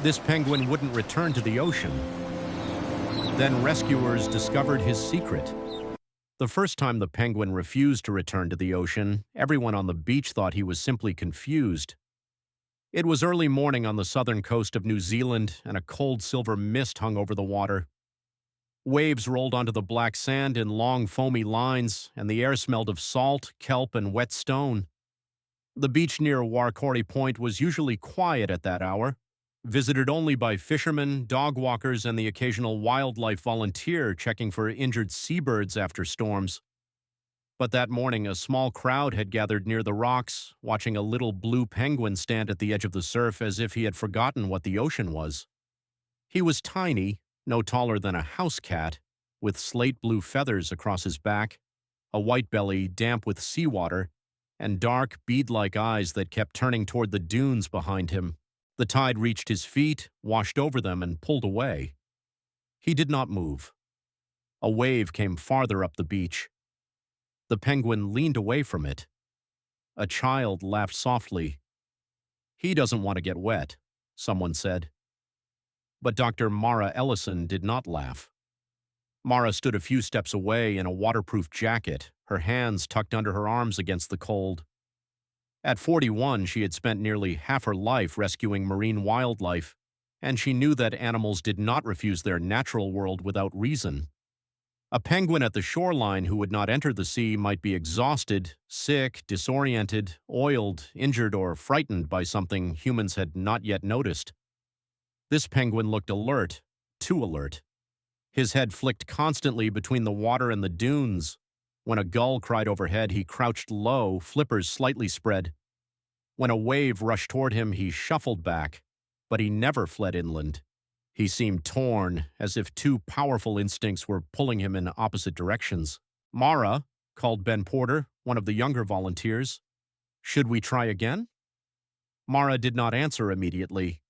This penguin wouldn't return to the ocean. Then rescuers discovered his secret. The first time the penguin refused to return to the ocean, everyone on the beach thought he was simply confused. It was early morning on the southern coast of New Zealand, and a cold silver mist hung over the water. Waves rolled onto the black sand in long foamy lines, and the air smelled of salt, kelp, and wet stone. The beach near Warkori Point was usually quiet at that hour, visited only by fishermen, dog walkers, and the occasional wildlife volunteer checking for injured seabirds after storms. But that morning, a small crowd had gathered near the rocks, watching a little blue penguin stand at the edge of the surf as if he had forgotten what the ocean was. He was tiny, no taller than a house cat, with slate blue feathers across his back, a white belly damp with seawater, and dark, bead-like eyes that kept turning toward the dunes behind him. The tide reached his feet, washed over them, and pulled away. He did not move. A wave came farther up the beach. The penguin leaned away from it. A child laughed softly. "He doesn't want to get wet," someone said. But Dr. Mara Ellison did not laugh. Mara stood a few steps away in a waterproof jacket, her hands tucked under her arms against the cold. At 41, she had spent nearly half her life rescuing marine wildlife, and she knew that animals did not refuse their natural world without reason. A penguin at the shoreline who would not enter the sea might be exhausted, sick, disoriented, oiled, injured, or frightened by something humans had not yet noticed. This penguin looked alert, too alert. His head flicked constantly between the water and the dunes. When a gull cried overhead, he crouched low, flippers slightly spread. When a wave rushed toward him, he shuffled back, but he never fled inland. He seemed torn, as if two powerful instincts were pulling him in opposite directions. "Mara," called Ben Porter, one of the younger volunteers. "Should we try again?" Mara did not answer immediately.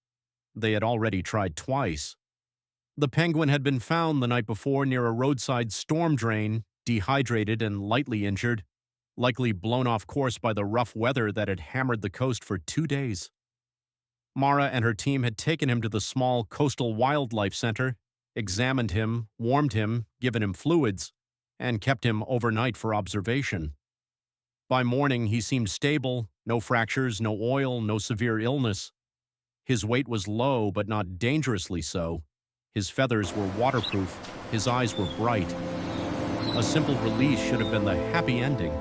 They had already tried twice. The penguin had been found the night before near a roadside storm drain, dehydrated and lightly injured, likely blown off course by the rough weather that had hammered the coast for 2 days. Mara and her team had taken him to the small coastal wildlife center, examined him, warmed him, given him fluids, and kept him overnight for observation. By morning, he seemed stable, no fractures, no oil, no severe illness. His weight was low, but not dangerously so. His feathers were waterproof, his eyes were bright. A simple release should have been the happy ending.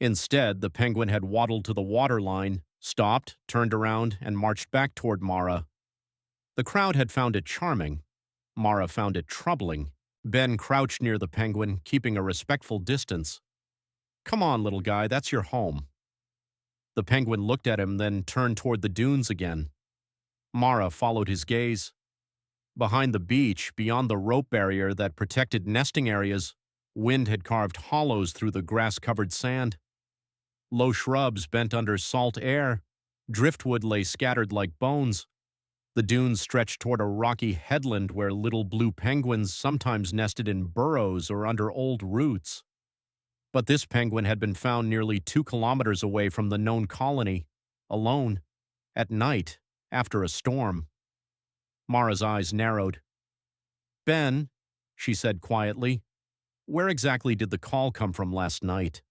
Instead, the penguin had waddled to the waterline, stopped, turned around, and marched back toward Mara. The crowd had found it charming. Mara found it troubling. Ben crouched near the penguin, keeping a respectful distance. "Come on, little guy, that's your home." The penguin looked at him, then turned toward the dunes again. Mara followed his gaze. Behind the beach, beyond the rope barrier that protected nesting areas, wind had carved hollows through the grass-covered sand. Low shrubs bent under salt air. Driftwood lay scattered like bones. The dunes stretched toward a rocky headland where little blue penguins sometimes nested in burrows or under old roots. But this penguin had been found nearly 2 kilometers away from the known colony, alone, at night, after a storm. Mara's eyes narrowed. "Ben," she said quietly, "where exactly did the call come from last night?"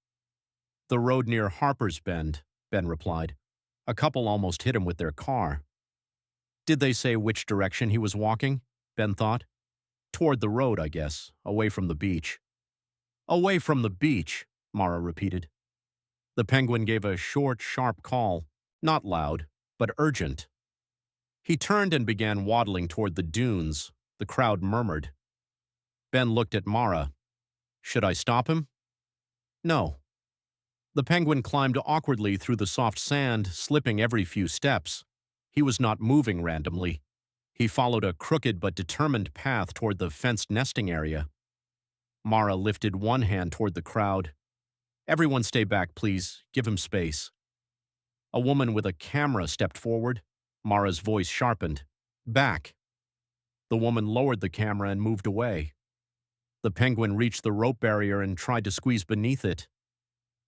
"The road near Harper's Bend," Ben replied. "A couple almost hit him with their car." Did they say which direction he was walking? Ben thought. Toward the road, I guess, away from the beach. "Away from the beach," Mara repeated. The penguin gave a short, sharp call, not loud, but urgent. He turned and began waddling toward the dunes. The crowd murmured. Ben looked at Mara. "Should I stop him?" "No." The penguin climbed awkwardly through the soft sand, slipping every few steps. He was not moving randomly. He followed a crooked but determined path toward the fenced nesting area. Mara lifted one hand toward the crowd. "Everyone stay back, please. Give him space." A woman with a camera stepped forward. Mara's voice sharpened. "Back." The woman lowered the camera and moved away. The penguin reached the rope barrier and tried to squeeze beneath it.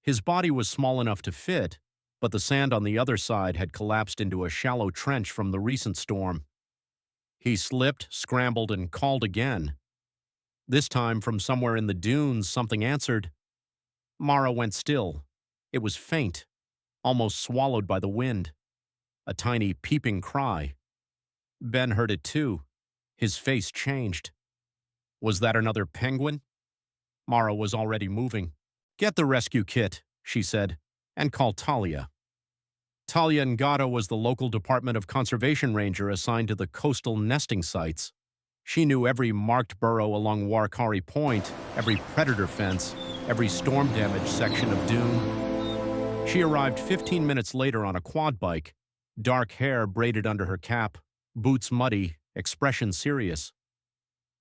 His body was small enough to fit, but the sand on the other side had collapsed into a shallow trench from the recent storm. He slipped, scrambled, and called again. This time, from somewhere in the dunes, something answered. Mara went still. It was faint, almost swallowed by the wind. A tiny peeping cry. Ben heard it too. His face changed. Was that another penguin? Mara was already moving. "Get the rescue kit," she said, "and call Talia." Talia Ngata was the local Department of Conservation ranger assigned to the coastal nesting sites. She knew every marked burrow along Warkari Point, every predator fence, every storm-damaged section of dune. She arrived 15 minutes later on a quad bike, dark hair braided under her cap, boots muddy, expression serious.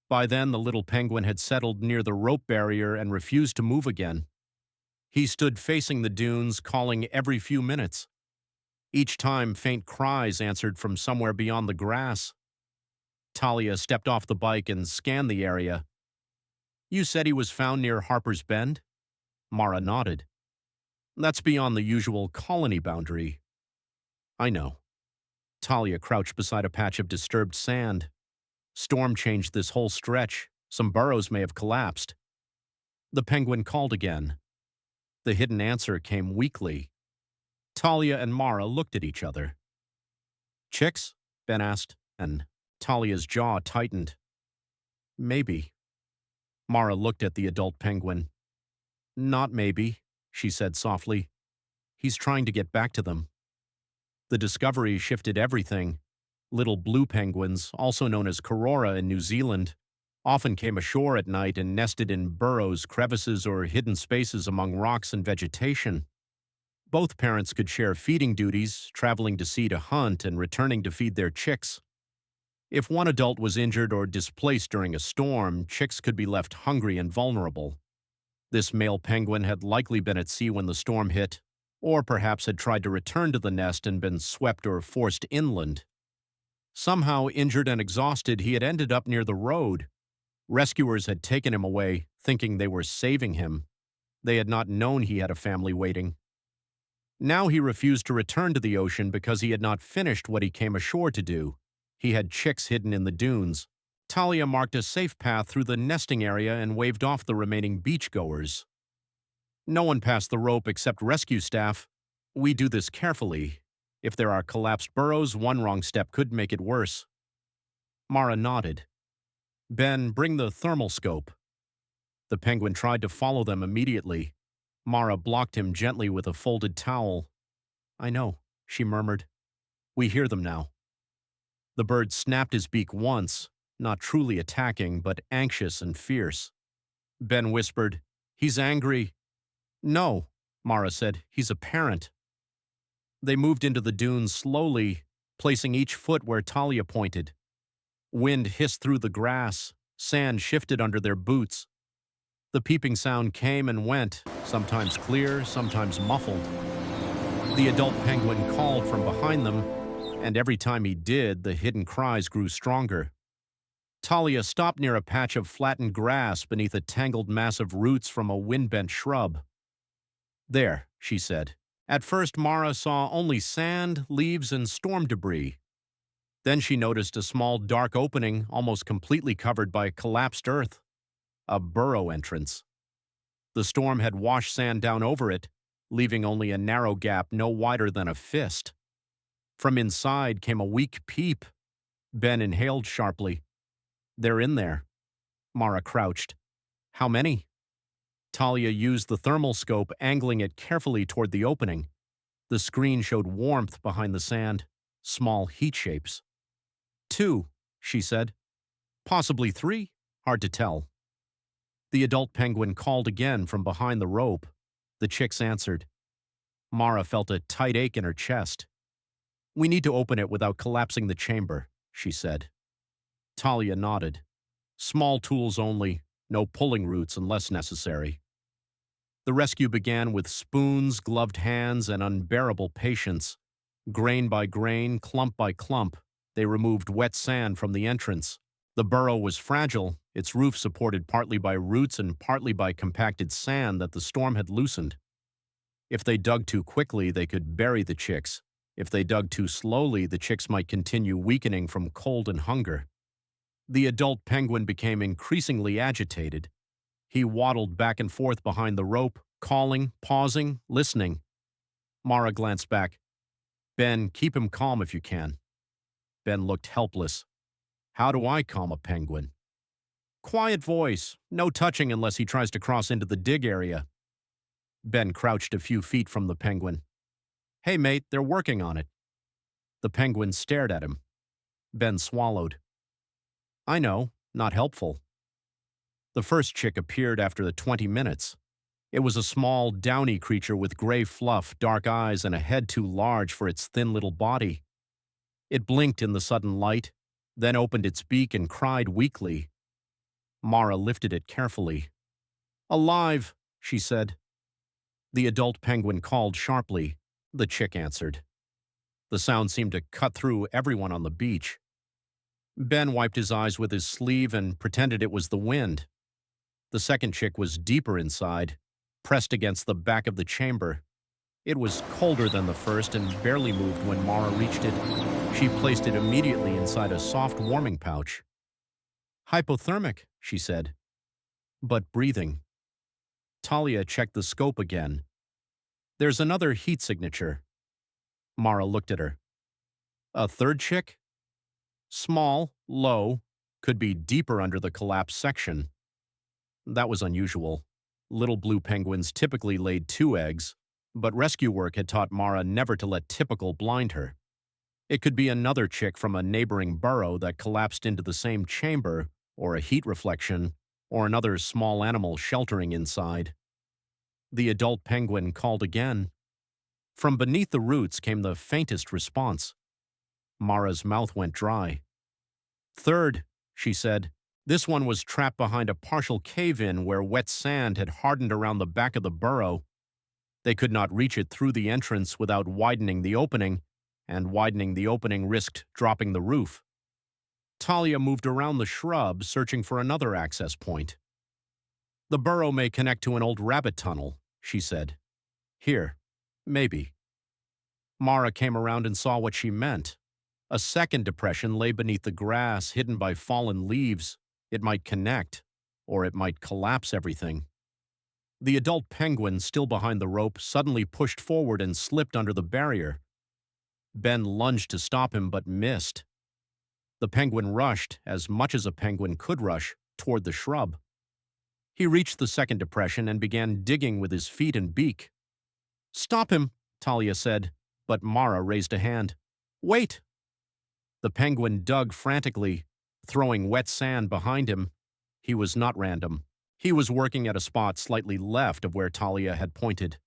By then, the little penguin had settled near the rope barrier and refused to move again. He stood facing the dunes, calling every few minutes. Each time, faint cries answered from somewhere beyond the grass. Talia stepped off the bike and scanned the area. "You said he was found near Harper's Bend?" Mara nodded. "That's beyond the usual colony boundary." "I know." Talia crouched beside a patch of disturbed sand. "Storm changed this whole stretch. Some burrows may have collapsed." The penguin called again. The hidden answer came weakly. Talia and Mara looked at each other. "Chicks?" Ben asked, and Talia's jaw tightened. "Maybe." Mara looked at the adult penguin. "Not maybe," she said softly. "He's trying to get back to them." The discovery shifted everything. Little blue penguins, also known as Korora in New Zealand, often came ashore at night and nested in burrows, crevices, or hidden spaces among rocks and vegetation. Both parents could share feeding duties, traveling to sea to hunt and returning to feed their chicks. If one adult was injured or displaced during a storm, chicks could be left hungry and vulnerable. This male penguin had likely been at sea when the storm hit, or perhaps had tried to return to the nest and been swept or forced inland. Somehow, injured and exhausted, he had ended up near the road. Rescuers had taken him away, thinking they were saving him. They had not known he had a family waiting. Now he refused to return to the ocean because he had not finished what he came ashore to do. He had chicks hidden in the dunes. Talia marked a safe path through the nesting area and waved off the remaining beachgoers. No one passed the rope except rescue staff. "We do this carefully. If there are collapsed burrows, one wrong step could make it worse." Mara nodded. "Ben, bring the thermal scope." The penguin tried to follow them immediately. Mara blocked him gently with a folded towel. "I know," she murmured. "We hear them now." The bird snapped his beak once, not truly attacking, but anxious and fierce. Ben whispered, "He's angry." "No," Mara said, "he's a parent." They moved into the dunes slowly, placing each foot where Talia pointed. Wind hissed through the grass, sand shifted under their boots. The peeping sound came and went, sometimes clear, sometimes muffled. The adult penguin called from behind them, and every time he did, the hidden cries grew stronger. Talia stopped near a patch of flattened grass beneath a tangled mass of roots from a wind-bent shrub. "There," she said. At first, Mara saw only sand, leaves, and storm debris. Then she noticed a small dark opening almost completely covered by collapsed earth. A burrow entrance. The storm had washed sand down over it, leaving only a narrow gap no wider than a fist. From inside came a weak peep. Ben inhaled sharply. "They're in there." Mara crouched. "How many?" Talia used the thermal scope, angling it carefully toward the opening. The screen showed warmth behind the sand, small heat shapes. "2," she said. "Possibly 3. Hard to tell." The adult penguin called again from behind the rope. The chicks answered. Mara felt a tight ache in her chest. "We need to open it without collapsing the chamber," she said. Talia nodded. "Small tools only, no pulling roots unless necessary." The rescue began with spoons, gloved hands, and unbearable patience. Grain by grain, clump by clump, they removed wet sand from the entrance. The burrow was fragile, its roof supported partly by roots and partly by compacted sand that the storm had loosened. If they dug too quickly, they could bury the chicks. If they dug too slowly, the chicks might continue weakening from cold and hunger. The adult penguin became increasingly agitated. He waddled back and forth behind the rope, calling, pausing, listening. Mara glanced back. Ben, keep him calm if you can. Ben looked helpless. How do I calm a penguin? Quiet voice. No touching unless he tries to cross into the dig area. Ben crouched a few feet from the penguin. Hey, mate, they're working on it. The penguin stared at him. Ben swallowed. I know, not helpful. The first chick appeared after the 20 minutes. It was a small, downy creature with gray fluff, dark eyes, and a head too large for its thin little body. It blinked in the sudden light, then opened its beak and cried weakly. Mara lifted it carefully. Alive, she said. The adult penguin called sharply. The chick answered. The sound seemed to cut through everyone on the beach. Ben wiped his eyes with his sleeve and pretended it was the wind. The second chick was deeper inside, pressed against the back of the chamber. It was colder than the first and barely moved when Mara reached it. She placed it immediately inside a soft warming pouch. Hypothermic, she said, but breathing. Talia checked the scope again. There's another heat signature. Mara looked at her. A third chick? Small, low, could be deeper under the collapsed section. That was unusual. Little blue penguins typically laid 2 eggs, but rescue work had taught Mara never to let typical blind her. It could be another chick from a neighboring burrow that collapsed into the same chamber, or a heat reflection, or another small animal sheltering inside. The adult penguin called again. From beneath the roots came the faintest response. Mara's mouth went dry. Third, she said. This one was trapped behind a partial cave-in where wet sand had hardened around the back of the burrow. They could not reach it through the entrance without widening the opening, and widening the opening risked dropping the roof. Talia moved around the shrub, searching for another access point. The burrow may connect to an old rabbit tunnel, she said. Here, maybe. Mara came around and saw what she meant. A second depression lay beneath the grass, hidden by fallen leaves. It might connect, or it might collapse everything. The adult penguin, still behind the rope, suddenly pushed forward and slipped under the barrier. Ben lunged to stop him, but missed. The penguin rushed, as much as a penguin could rush, toward the shrub. He reached the second depression and began digging with his feet and beak. Stop him, Talia said, but Mara raised a hand. Wait! The penguin dug frantically, throwing wet sand behind him. He was not random. He was working at a spot slightly left of where Talia had pointed.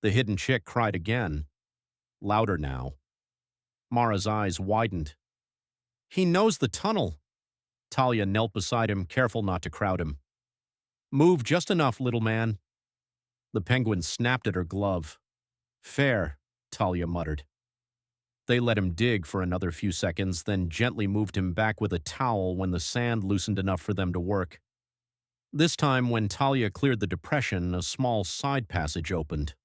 The hidden chick cried again, louder now. Mara's eyes widened. He knows the tunnel. Talia knelt beside him, careful not to crowd him. Move just enough, little man. The penguin snapped at her glove. Fair, Talia muttered. They let him dig for another few seconds, then gently moved him back with a towel when the sand loosened enough for them to work. This time, when Talia cleared the depression, a small side passage opened.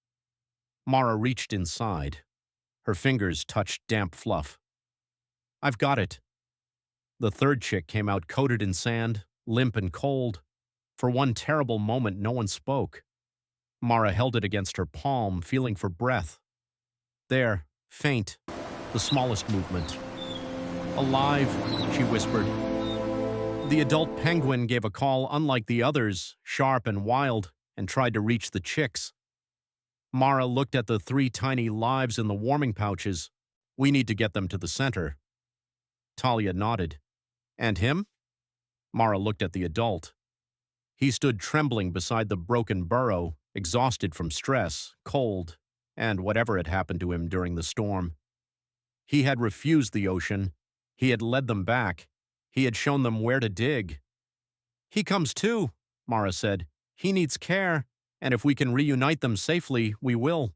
Mara reached inside. Her fingers touched damp fluff. I've got it. The third chick came out coated in sand, limp and cold. For one terrible moment, no one spoke. Mara held it against her palm, feeling for breath. There, faint, the smallest movement. Alive, she whispered. The adult penguin gave a call unlike the others, sharp and wild, and tried to reach the chicks. Mara looked at the 3 tiny lives in the warming pouches. We need to get them to the center. Talia nodded. And him? Mara looked at the adult. He stood trembling beside the broken burrow, exhausted from stress, cold, and whatever had happened to him during the storm. He had refused the ocean. He had led them back. He had shown them where to dig. He comes too, Mara said. He needs care, and if we can reunite them safely, we will.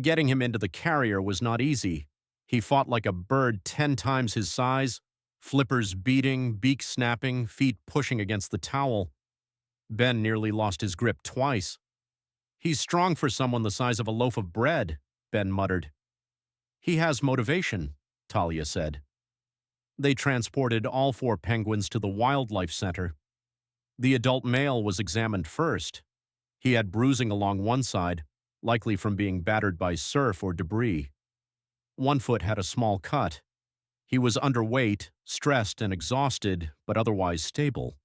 Getting him into the carrier was not easy. He fought like a bird 10 times his size, flippers beating, beak snapping, feet pushing against the towel. Ben nearly lost his grip twice. He's strong for someone the size of a loaf of bread, Ben muttered. He has motivation, Talia said. They transported all 4 penguins to the wildlife center. The adult male was examined first. He had bruising along one side, likely from being battered by surf or debris. One foot had a small cut. He was underweight, stressed and exhausted, but otherwise stable.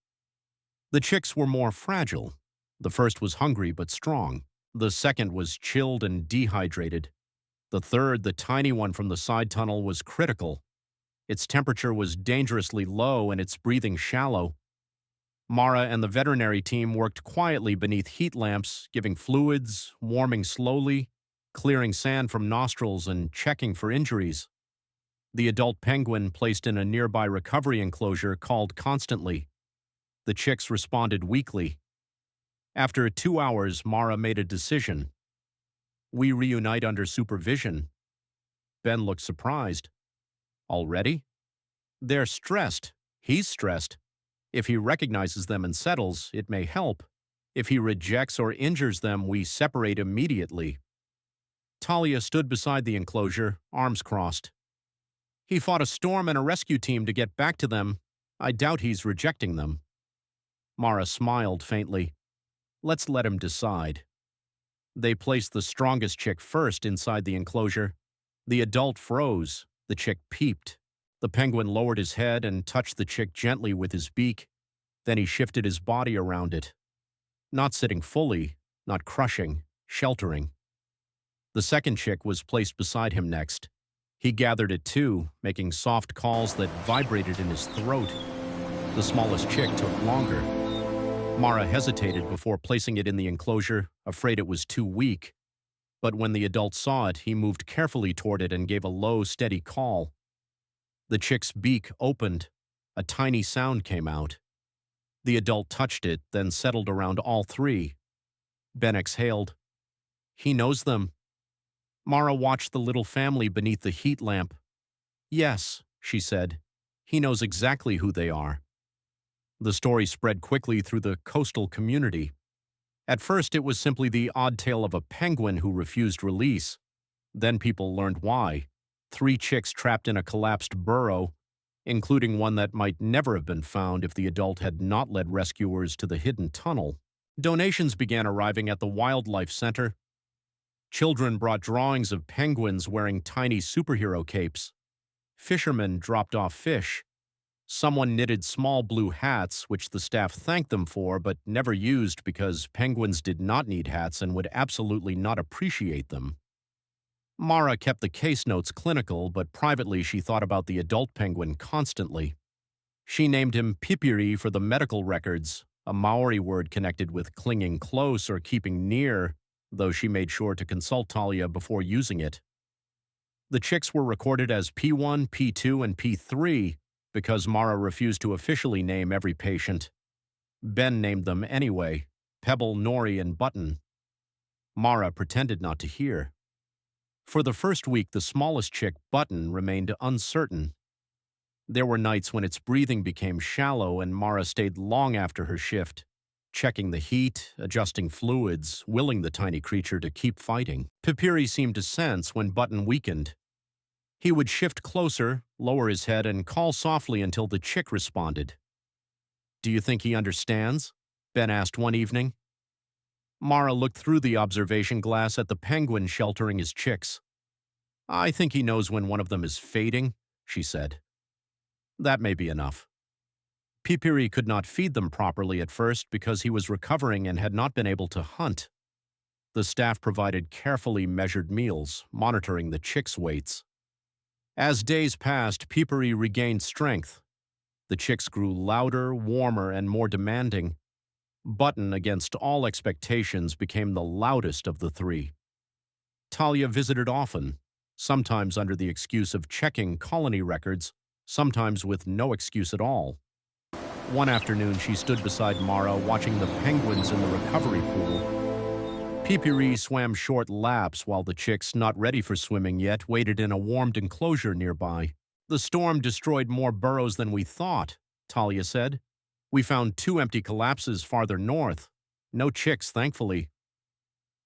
The chicks were more fragile. The first was hungry but strong. The second was chilled and dehydrated. The third, the tiny one from the side tunnel, was critical. Its temperature was dangerously low and its breathing shallow. Mara and the veterinary team worked quietly beneath heat lamps, giving fluids, warming slowly, clearing sand from nostrils and checking for injuries. The adult penguin placed in a nearby recovery enclosure called constantly. The chicks responded weakly. After 2 hours, Mara made a decision. We reunite under supervision. Ben looked surprised. Already? They're stressed. He's stressed. If he recognizes them and settles, it may help. If he rejects or injures them, we separate immediately. Talia stood beside the enclosure, arms crossed. He fought a storm and a rescue team to get back to them. I doubt he's rejecting them. Mara smiled faintly. Let's let him decide. They placed the strongest chick first inside the enclosure. The adult froze. The chick peeped. The penguin lowered his head and touched the chick gently with his beak. Then he shifted his body around it. Not sitting fully, not crushing, sheltering. The second chick was placed beside him next. He gathered it too, making soft calls that vibrated in his throat. The smallest chick took longer. Mara hesitated before placing it in the enclosure, afraid it was too weak. But when the adult saw it, he moved carefully toward it and gave a low, steady call. The chick's beak opened. A tiny sound came out. The adult touched it, then settled around all 3. Ben exhaled. He knows them. Mara watched the little family beneath the heat lamp. Yes, she said. He knows exactly who they are. The story spread quickly through the coastal community. At first, it was simply the odd tale of a penguin who refused release. Then people learned why. 3 chicks trapped in a collapsed burrow, including one that might never have been found if the adult had not led rescuers to the hidden tunnel. Donations began arriving at the wildlife center. Children brought drawings of penguins wearing tiny superhero capes. Fishermen dropped off fish. Someone knitted small blue hats, which the staff thanked them for but never used because penguins did not need hats and would absolutely not appreciate them. Mara kept the case notes clinical, but privately she thought about the adult penguin constantly. She named him Pipiri for the medical records, a Maori word connected with clinging close or keeping near, though she made sure to consult Talia before using it. The chicks were recorded as P1, P2, and P3 because Mara refused to officially name every patient. Ben named them anyway, Pebble, Nori, and Button. Mara pretended not to hear. For the first week, the smallest chick, Button, remained uncertain. There were nights when its breathing became shallow and Mara stayed long after her shift, checking the heat, adjusting fluids, willing the tiny creature to keep fighting. Pipiri seemed to sense when Button weakened. He would shift closer, lower his head, and call softly until the chick responded. Do you think he understands? Ben asked one evening. Mara looked through the observation glass at the penguin sheltering his chicks. I think he knows when one of them is fading, she said. That may be enough. Pipiri could not feed them properly at first because he was recovering and had not been able to hunt. The staff provided carefully measured meals, monitoring the chicks' weights. As days passed, Pipiri regained strength. The chicks grew louder, warmer, and more demanding. Button, against all expectations, became the loudest of the 3. Talia visited often, sometimes under the excuse of checking colony records, sometimes with no excuse at all. One afternoon, she stood beside Mara watching the penguins in the recovery pool. Pipiri swam short laps while the chicks, not ready for swimming yet, waited in a warmed enclosure nearby. The storm destroyed more burrows than we thought, Talia said. We found 2 empty collapses farther north. No chicks, thankfully.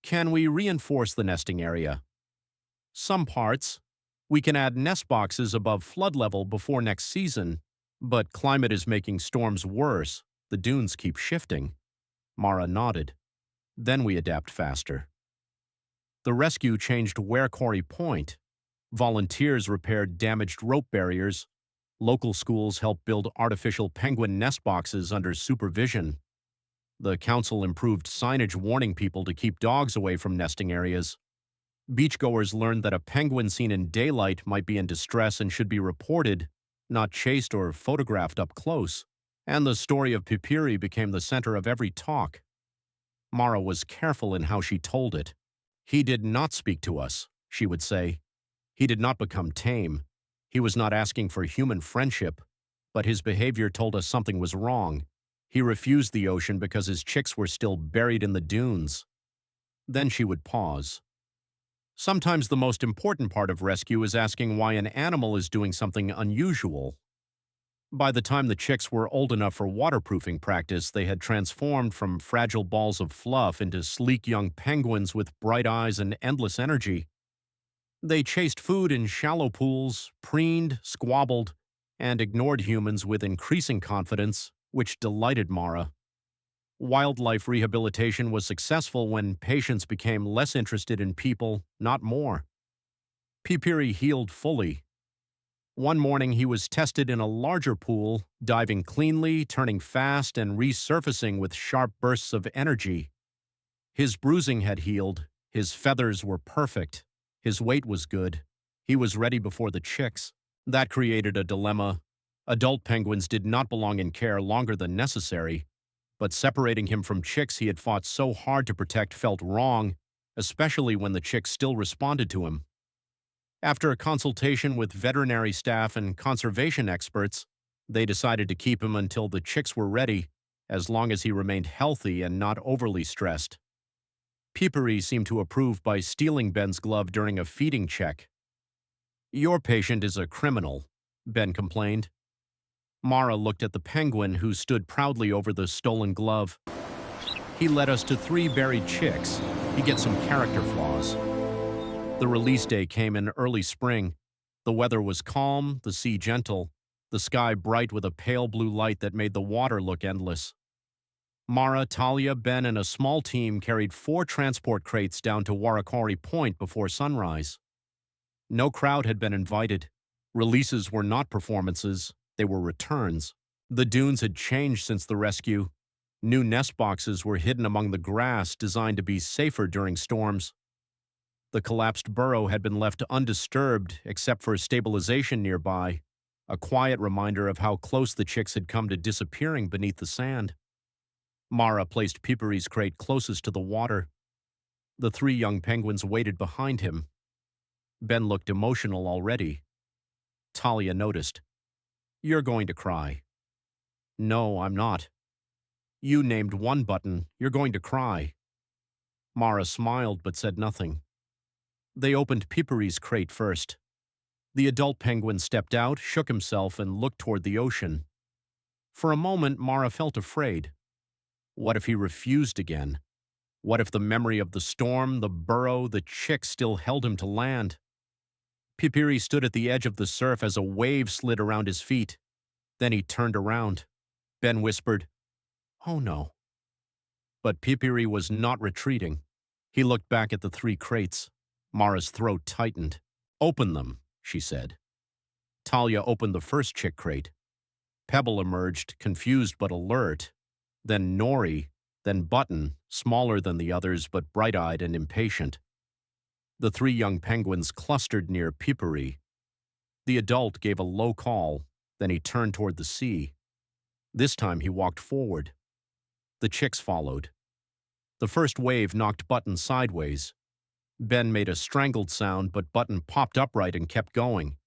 Can we reinforce the nesting area? Some parts. We can add nest boxes above flood level before next season, but climate is making storms worse. The dunes keep shifting. Mara nodded. Then we adapt faster. The rescue changed Quarry Point. Volunteers repaired damaged rope barriers. Local schools helped build artificial penguin nest boxes under supervision. The council improved signage warning people to keep dogs away from nesting areas. Beachgoers learned that a penguin seen in daylight might be in distress and should be reported, not chased or photographed up close. And the story of Pipiri became the center of every talk. Mara was careful in how she told it. "He did not speak to us," she would say. "He did not become tame. He was not asking for human friendship, but his behavior told us something was wrong. He refused the ocean because his chicks were still buried in the dunes." Then she would pause. Sometimes the most important part of rescue is asking why an animal is doing something unusual. By the time the chicks were old enough for waterproofing practice, they had transformed from fragile balls of fluff into sleek young penguins with bright eyes and endless energy. They chased food in shallow pools, preened, squabbled, and ignored humans with increasing confidence, which delighted Mara. Wildlife rehabilitation was successful when patients became less interested in people, not more. Pipiri healed fully. One morning he was tested in a larger pool, diving cleanly, turning fast, and resurfacing with sharp bursts of energy. His bruising had healed, his feathers were perfect, his weight was good. He was ready before the chicks. That created a dilemma. Adult penguins did not belong in care longer than necessary, but separating him from chicks he had fought so hard to protect felt wrong, especially when the chicks still responded to him. After a consultation with veterinary staff and conservation experts, they decided to keep him until the chicks were ready, as long as he remained healthy and not overly stressed. Pipiri seemed to approve by stealing Ben's glove during a feeding check. "Your patient is a criminal," Ben complained. Mara looked at the penguin who stood proudly over the stolen glove. "He led us to 3 buried chicks. He gets some character flaws." The release day came in early spring. The weather was calm, the sea gentle, the sky bright with a pale blue light that made the water look endless. Mara, Talia, Ben, and a small team carried 4 transport crates down to Quarry Point before sunrise. No crowd had been invited. Releases were not performances, they were returns. The dunes had changed since the rescue. New nest boxes were hidden among the grass, designed to be safer during storms. The collapsed burrow had been left undisturbed except for stabilization nearby, a quiet reminder of how close the chicks had come to disappearing beneath the sand. Mara placed Pipiri's crate closest to the water. The 3 young penguins waited behind him. Ben looked emotional already. Talia noticed. "You're going to cry." "No, I'm not." "You named one button. You're going to cry." Mara smiled but said nothing. They opened Pipiri's crate first. The adult penguin stepped out, shook himself, and looked toward the ocean. For a moment, Mara felt afraid. What if he refused again? What if the memory of the storm, the burrow, the chicks still held him to land? Pipiri stood at the edge of the surf as a wave slid around his feet. Then he turned around. Ben whispered, "Oh no." But Pipiri was not retreating. He looked back at the 3 crates. Mara's throat tightened. "Open them," she said. Talia opened the first chick crate. Pebble emerged, confused but alert. Then Nori, then Button, smaller than the others but bright-eyed and impatient. The 3 young penguins clustered near Pipiri. The adult gave a low call, then he turned toward the sea. This time he walked forward. The chicks followed. The first wave knocked Button sideways. Ben made a strangled sound, but Button popped upright and kept going.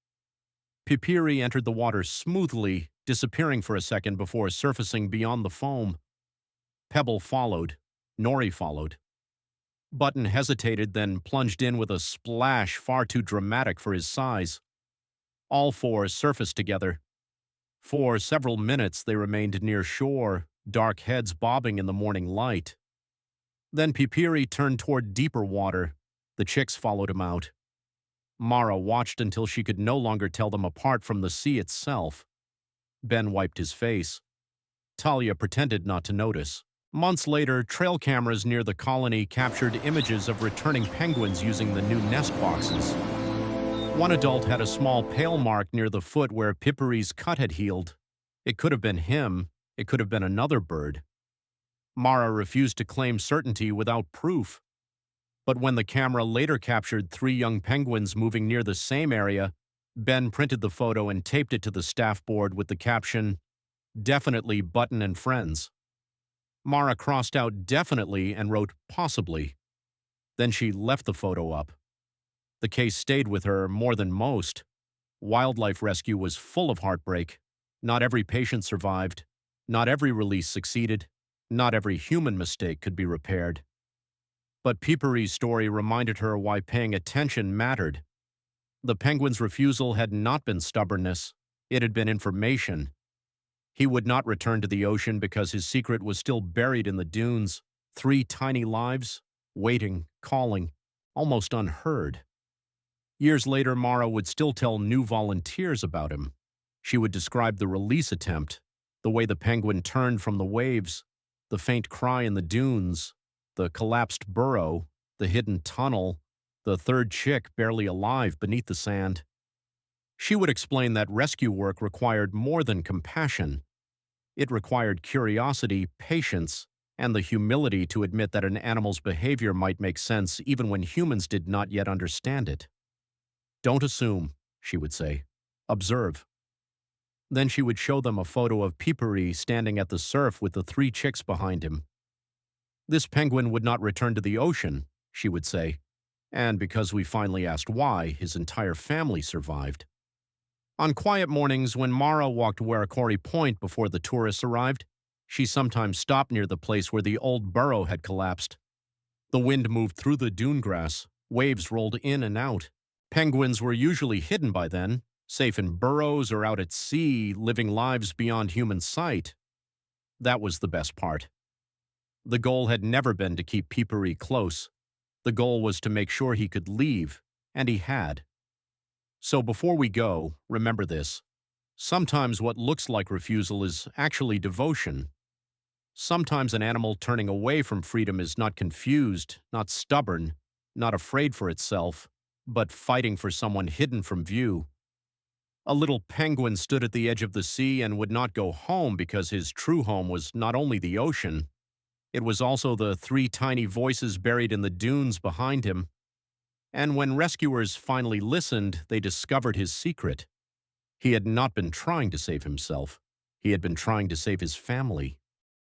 Pipiri entered the water smoothly, disappearing for a second before surfacing beyond the foam. Pebble followed. Nori followed. Button hesitated, then plunged in with a splash far too dramatic for his size. All 4 surfaced together. For several minutes they remained near shore, dark heads bobbing in the morning light. Then Pipiri turned toward deeper water. The chicks followed him out. Mara watched until she could no longer tell them apart from the sea itself. Ben wiped his face. Talia pretended not to notice. Months later, trail cameras near the colony captured images of returning penguins using the new nest boxes. One adult had a small pale mark near the foot where Pipiri's cut had healed. It could have been him. It could have been another bird. Mara refused to claim certainty without proof. But when the camera later captured 3 young penguins moving near the same area, Ben printed the photo and taped it to the staff board with the caption, "Definitely Button and Friends." Mara crossed out "definitely" and wrote "possibly." Then she left the photo up. The case stayed with her more than most. Wildlife rescue was full of heartbreak. Not every patient survived. Not every release succeeded. Not every human mistake could be repaired. But Pipiri's story reminded her why paying attention mattered. The penguin's refusal had not been stubbornness. It had been information. He would not return to the ocean because his secret was still buried in the dunes. 3 tiny lives, waiting, calling, almost unheard. Years later, Mara would still tell new volunteers about him. She would describe the release attempt, the way the penguin turned from the waves, the faint cry in the dunes, the collapsed burrow, the hidden tunnel, the 3rd chick barely alive beneath the sand. She would explain that rescue work required more than compassion. It required curiosity, patience, and the humility to admit that an animal's behavior might make sense even when humans did not yet understand it. "Don't assume," she would say. "Observe." Then she would show them a photo of Pipiri standing at the surf with the 3 chicks behind him. "This penguin would not return to the ocean," she would say, and because we finally asked why, his entire family survived. On quiet mornings when Mara walked Warrakori Point before the tourists arrived, she sometimes stopped near the place where the old burrow had collapsed. The wind moved through the dune grass, waves rolled in and out. Penguins were usually hidden by then, safe in burrows or out at sea, living lives beyond human sight. That was the best part. The goal had never been to keep Pipiri close. The goal was to make sure he could leave, and he had. So before we go, remember this. Sometimes what looks like refusal is actually devotion. Sometimes an animal turning away from freedom is not confused, not stubborn, not afraid for itself, but fighting for someone hidden from view. A little penguin stood at the edge of the sea and would not go home because his true home was not only the ocean, it was also the 3 tiny voices buried in the dunes behind him. And when rescuers finally listened, they discovered his secret. He had not been trying to save himself. He had been trying to save his family.